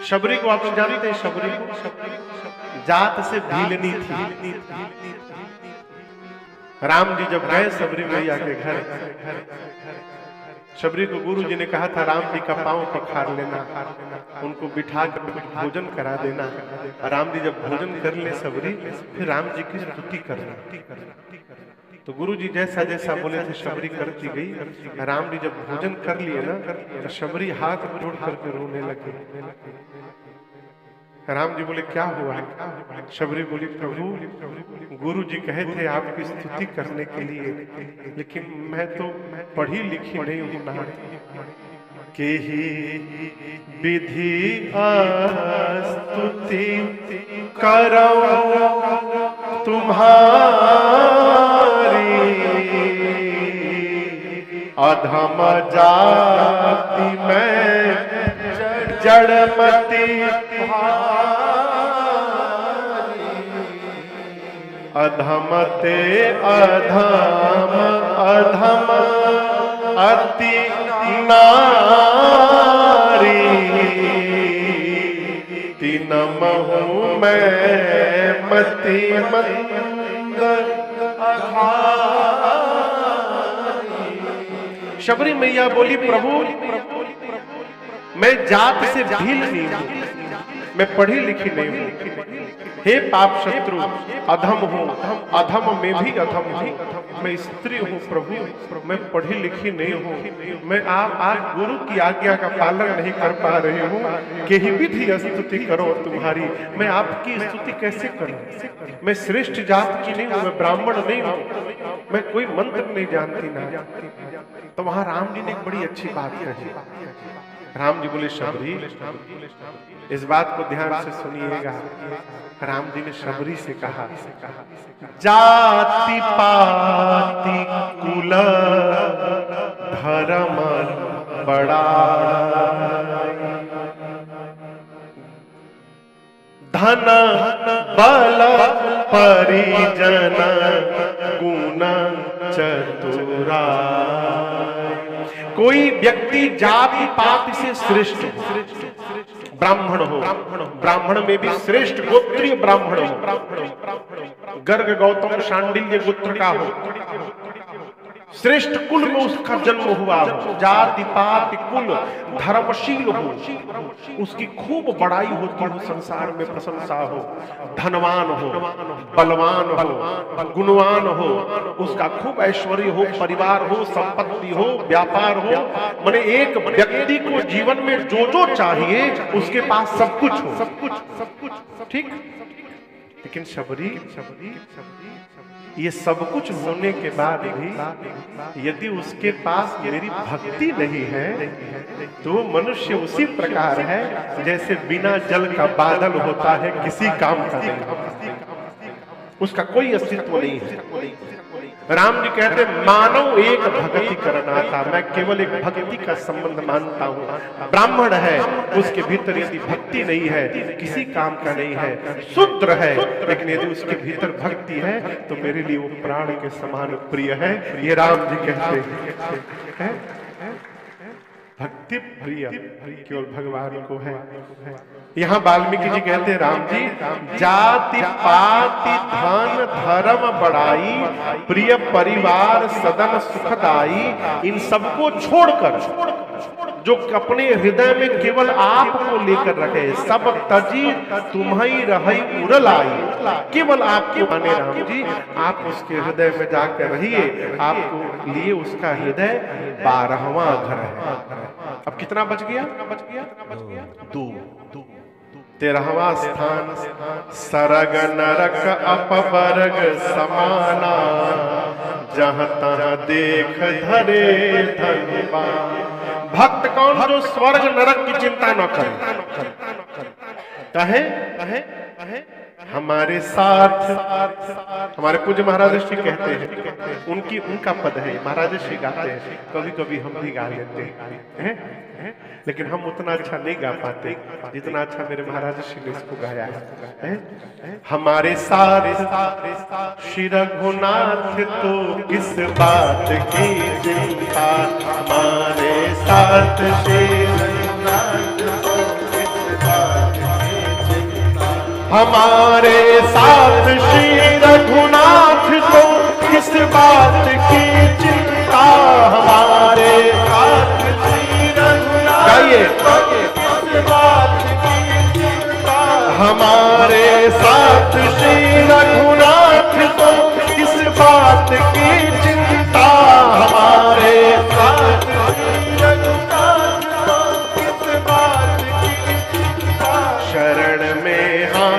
शबरी को आप लोग जानते हैं, शबरी को जात से भीलनी थी। राम जी जब गए शबरी मैया के घर, शबरी को गुरु जी ने कहा था राम जी का पांव पखार लेना, उनको बिठा कर भोजन करा देना। राम जी जब भोजन कर ले शबरी, फिर राम जी की स्तुति करना। तो गुरु जी जैसा जैसा बोले थे शबरी करती गई। राम जी जब भोजन कर लिए ना, तो शबरी हाथ जोड़ करके रोने लगी। राम जी बोले क्या हुआ? शबरी बोली प्रभु गुरु जी कहे थे आपकी स्तुति करने के लिए, लेकिन मैं तो पढ़ी लिखी नहीं हूं ना। के ही विधि स्तुति करो तुम्हारी, अधम जाति में जड़मती अधमते अधम अधम अति नारी, तीनम हूँ मैं मति मंद अघारी। शबरी मैया बोली प्रभु मैं जात से भील नहीं हूं, मैं पढ़ी लिखी नहीं हूं। हे पाप शत्रु अधम हूं, अधम में भी अधम हूं। मैं स्त्री हूं प्रभु, मैं पढ़ी लिखी नहीं हूं। मैं आप आज गुरु की आज्ञा का पालन नहीं कर पा रही हूं कि ही विधि स्तुति करो तुम्हारी। मैं आपकी स्तुति कैसे करूं? मैं श्रेष्ठ जात की नहीं हूं, मैं ब्राह्मण नहीं हूं, मैं कोई मंत्र नहीं जानती ना। तो वहां राम जी ने एक बड़ी अच्छी बात कही। राम जी बोले शबरी इस बात को ध्यान से सुनिएगा। राम जी ने शबरी से कहा जाति पाति कुल धर्म बड़ा, धन बल परिजन गुण चतुरा। कोई व्यक्ति जाति पाति से श्रेष्ठ हो, ब्राह्मण हो, ब्राह्मण में भी श्रेष्ठ गोत्रीय ब्राह्मण हो, गर्ग गौतम शांडिल्य गोत्र का हो, श्रेष्ठ कुल में उसका जन्म हुआ हो, जाति पाति कुल धर्मशील हो, उसकी खूब बड़ाई होती हो, संसार में प्रशंसा हो, धनवान हो, बलवान हो, गुणवान हो, उसका खूब ऐश्वर्य हो, परिवार हो, संपत्ति हो, व्यापार हो, माने एक व्यक्ति को जीवन में जो जो चाहिए उसके पास सब कुछ हो, सब कुछ ठीक। लेकिन शबरी ये सब कुछ होने के बाद भी यदि उसके पास मेरी भक्ति नहीं है तो वो मनुष्य उसी प्रकार है जैसे बिना जल का बादल होता है, किसी काम का नहीं, उसका कोई अस्तित्व नहीं है। राम जी कहते मानव एक भक्ति करना था, मैं केवल एक भक्ति का संबंध मानता हूँ। ब्राह्मण है उसके भीतर यदि भक्ति नहीं है किसी काम का नहीं है, शूद्र है लेकिन यदि उसके भीतर भक्ति है तो मेरे लिए वो प्राण के समान प्रिय है। ये राम जी कहते हैं भक्ति प्रिय केवल भगवान को है। यहाँ वाल्मीकि जी कहते हैं राम जी जाति पाति धन धर्म बड़ाई प्रिय परिवार सदन सुखदाई, इन सबको छोड़कर जो अपने हृदय में केवल आप को लेकर रखे, सब तजी तुम्हारी रही उड़लाई, केवल आपको माने राम जी, आप उसके हृदय में जाकर रहिए। आपको लिए उसका हृदय 12वां घर है। अब कितना बच गया? 2। 13वां स्थान सरग नरक अपवर्ग समाना, जहां तहां देख धरे धनवान। भक्त कौन? जो स्वर्ग नरक की चिंता न करे। कहे हमारे साथ हमारे पूज्य महाराज श्री कहते हैं, उनका पद है, महाराज श्री गाते हैं, कभी कभी हम भी गा लेते हैं, लेकिन हम उतना अच्छा नहीं गा पाते जितना अच्छा मेरे महाराज श्री ने इसको गाया है। हमारे साथ श्री रघुनाथ तो किस बात की चिंता, हमारे साथ श्री रघुनाथ तो किस बात हमारे साथ श्री रघुनाथ को किस बात की चिंता, हमारे साथ श्री रघुनाथ को किस बात की चिंता, हमारे साथ श्री रघुनाथ को किस बात की चिंता, हमारे साथ श्री रघुनाथ को किस बात की चिंता। शरण में हाँ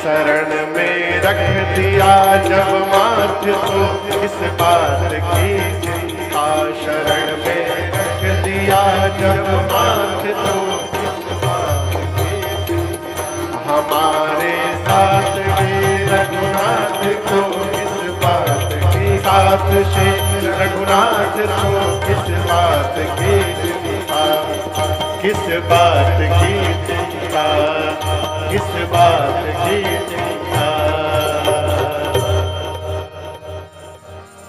शरण में रख दिया जब माथ तो किस बात की चिंता, शरण में रख दिया जब माथ तो किस बात की चिंता, हमारे साथ ये रघुनाथ को किस बात की, साथ से रघुनाथ को किस बात की चिंता, किस बात की चिंता, किस बात की चिंता।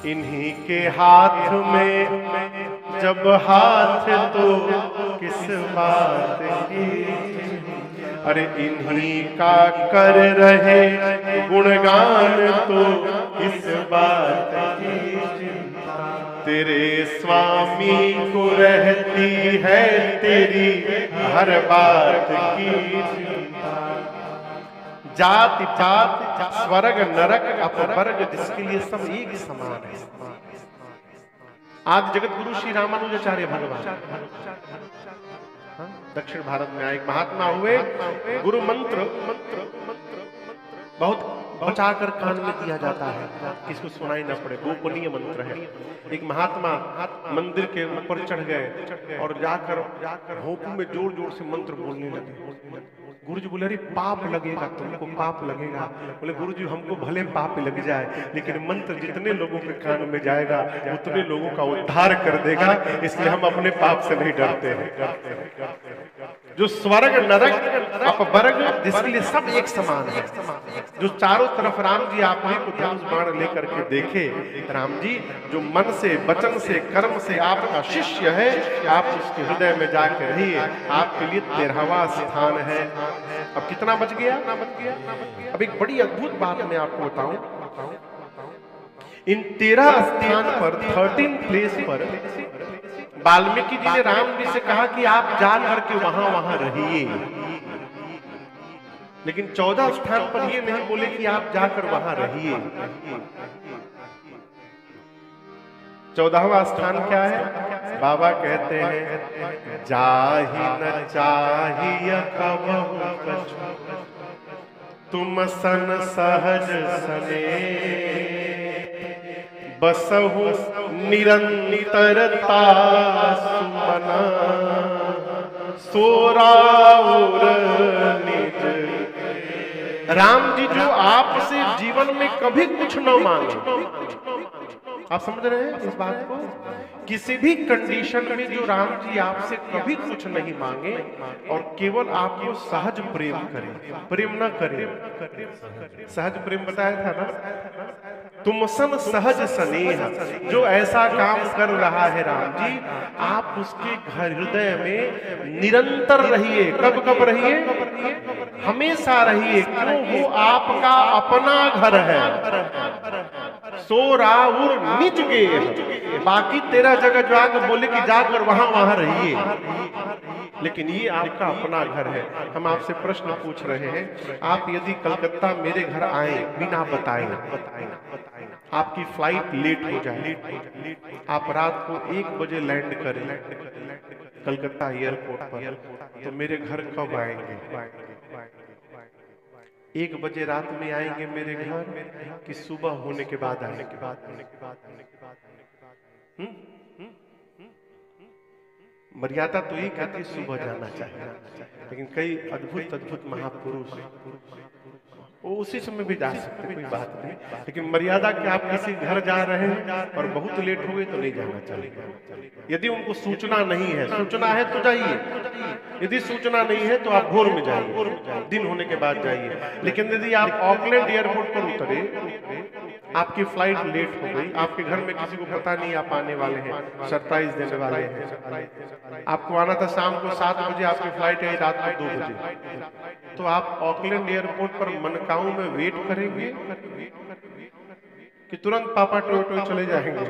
इन्हीं के हाथ में जब हाथ तो किस बात की चिंता, अरे इन्हीं का कर रहे गुणगान तो किस बात की चिंता, तेरे स्वामी को रहती है तेरी हर बात की चिंता। जाति पात स्वर्ग नरक अपवर्ग जिसके लिए सब एक समान है। आज जगत गुरु श्री रामानुजाचार्य भगवान दक्षिण भारत में आए महात्मा हुए, गुरु मंत्र बहुत बचाकर कान में दिया जाता है, किसको सुनाई न पड़े, गोपनीय मंत्र है। एक महात्मा मंदिर के ऊपर चढ़ गए और जाकर होंठों में जोर जोर से मंत्र बोलने लगे। गुरुजी बोले अरे पाप लगेगा, तुमको पाप लगेगा। बोले गुरुजी हमको भले पाप लग जाए लेकिन मंत्र जितने लोगों के कान में जाएगा उतने लोगों का उद्धार कर देगा, इसलिए हम अपने पाप से नहीं डरते हैं। जो स्वर्ग नरक अपवर्ग जिसके लिए सब एक समान है, जो चारों तरफ राम जी आप ही को धनुष बाण लेकर के देखे, राम जी जो मन से वचन से कर्म से आपका शिष्य है, आप उसके हृदय में जाकर रहिए, आपके लिए 13वां स्थान है। अब कितना बच गया? अब एक बड़ी अद्भुत बात मैं आपको बताऊं, इन 13 स्थान पर 13 प्लेस पर वाल्मीकि जी ने राम जी से कहा कि आप जा करके वहां वहां रहिए, लेकिन 14 स्थान पर ये नहीं बोले कि आप जाकर वहां रहिए। 14वां स्थान क्या है? बाबा कहते हैं जाहि न चाहिए कबहु कछु, तुम सन सहज सने, बसहु निरंतरता सुमना, सोराउर निज। राम जी जो आपसे जीवन में कभी कुछ न मांगे, आप समझ रहे हैं इस बात को? किसी भी कंडीशन में जो राम जी आपसे कभी कुछ नहीं मांगे और केवल आपको सहज प्रेम करें, प्रेम न करें, सहज प्रेम बताया था ना, तुम सन सहज स्नेह, जो ऐसा काम कर रहा है राम जी, आप उसके हृदय में निरंतर रहिए। कब कब रहिए? हमेशा रहिए, क्यों? वो आपका अपना घर है। सोराउर निज गे, बाकी 13 जगह जाकर बोले कि जाकर वहां वहां रहिए, लेकिन ये आपका अपना घर है। हम आपसे प्रश्न पूछ रहे हैं, आप यदि कलकत्ता मेरे घर आए बिना बताए, आपकी फ्लाइट लेट हो जाए, आप रात को 1 बजे लैंड करें कलकत्ता एयरपोर्ट पर, तो मेरे घर कब आएंगे? 1 बजे रात में आएंगे मेरे घर कि सुबह होने के बाद आएंगे? मर्यादा तो ये कहती सुबह जाना चाहिए, लेकिन कई अद्भुत अद्भुत महापुरुष वो उसी समय भी जा सकते, कोई बात नहीं, लेकिन मर्यादा कि आप किसी घर जा रहे हैं और बहुत लेट हो गए तो नहीं जाना चाहिए। यदि उनको सूचना नहीं है, सूचना है तो जाइए, यदि सूचना नहीं है तो आप भोर में जाइए, दिन होने के बाद जाइए। लेकिन यदि आप ऑकलैंड एयरपोर्ट पर उतरे, आपकी फ्लाइट लेट हो गई, आपके घर में किसी को पता नहीं आप आने वाले हैं, सरप्राइज देने वाले हैं, आपको आना था शाम को 7 बजे, आपकी फ्लाइट है रात को 2 बजे, तो आप ऑकलैंड एयरपोर्ट पर मनकाऊ में वेट करेंगे कि तुरंत पापा टोय टोय चले जाएंगे?